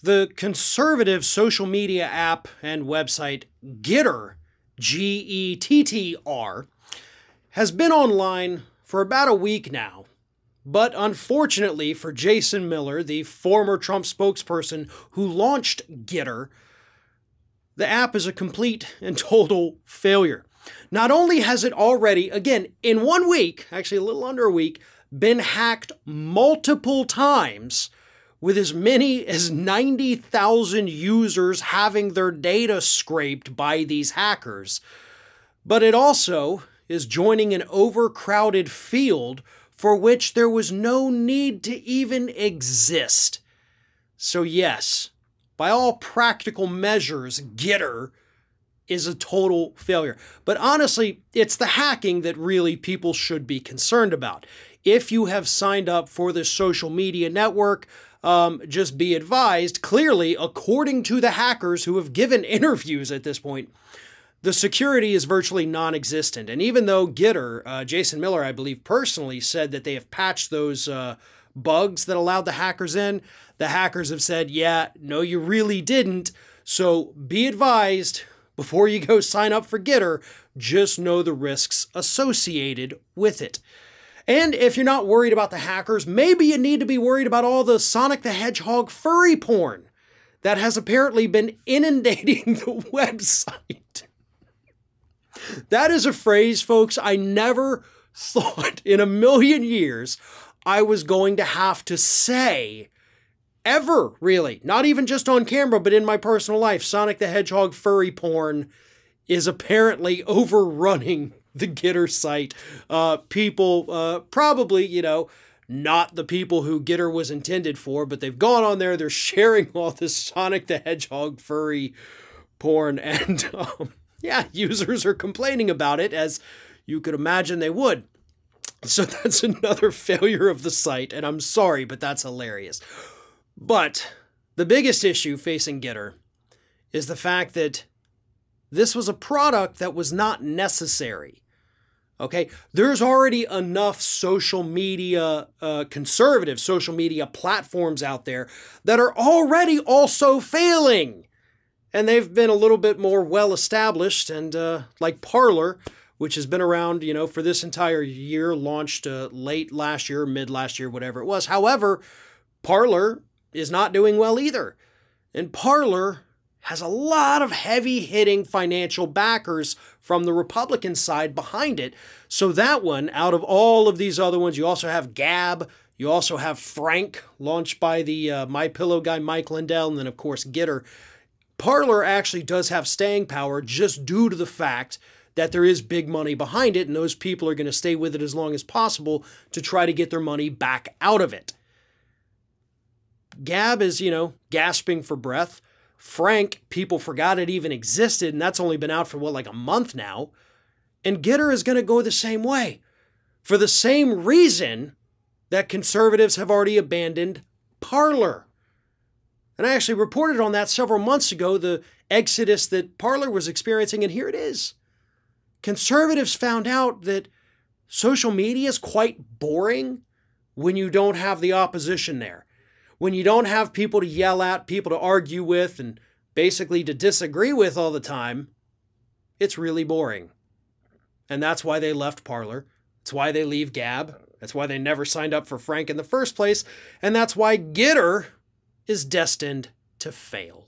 The conservative social media app and website GETTR, GETTR, has been online for about a week now. But unfortunately for Jason Miller, the former Trump spokesperson who launched GETTR, the app is a complete and total failure. Not only has it already, again, in 1 week, actually a little under a week, been hacked multiple times, with as many as 90,000 users having their data scraped by these hackers, but it also is joining an overcrowded field for which there was no need to even exist. So yes, by all practical measures, GETTR is a total failure. But honestly, it's the hacking that really people should be concerned about. If you have signed up for this social media network, just be advised, clearly, according to the hackers who have given interviews at this point, the security is virtually non-existent. And even though GETTR, Jason Miller, I believe personally, said that they have patched those bugs that allowed the hackers in, the hackers have said, yeah, no, you really didn't. So be advised, before you go sign up for GETTR, just know the risks associated with it. And if you're not worried about the hackers, maybe you need to be worried about all the Sonic the Hedgehog furry porn that has apparently been inundating the website. That is a phrase, folks, I never thought in a million years I was going to have to say. Ever, really. Not even just on camera, but in my personal life. Sonic the Hedgehog furry porn is apparently overrunning the GETTR site. People, probably, you know, not the people who GETTR was intended for, but they've gone on there, they're sharing all this Sonic the Hedgehog furry porn, and yeah, users are complaining about it, as you could imagine they would. So that's another failure of the site, and I'm sorry, but that's hilarious. But the biggest issue facing GETTR is the fact that this was a product that was not necessary. Okay, there's already enough social media, conservative social media platforms out there that are already also failing. And they've been a little bit more well-established, and like Parler, which has been around, you know, for this entire year, launched late last year, mid last year, whatever it was. However, Parler is not doing well either. And Parler has a lot of heavy-hitting financial backers from the Republican side behind it. So that one, out of all of these other ones, you also have Gab, you also have Frank, launched by the MyPillow guy Mike Lindell, and then of course GETTR. Parler actually does have staying power just due to the fact that there is big money behind it, and those people are going to stay with it as long as possible to try to get their money back out of it. Gab is, you know, gasping for breath. Frank, people forgot it even existed, and that's only been out for, what, like a month now? And GETTR is going to go the same way, for the same reason that conservatives have already abandoned Parler. And I actually reported on that several months ago, the exodus that Parler was experiencing, and here it is. Conservatives found out that social media is quite boring when you don't have the opposition there. When you don't have people to yell at, people to argue with, and basically to disagree with all the time, it's really boring. And that's why they left Parler. That's why they leave Gab. That's why they never signed up for Frank in the first place. And that's why GETTR is destined to fail.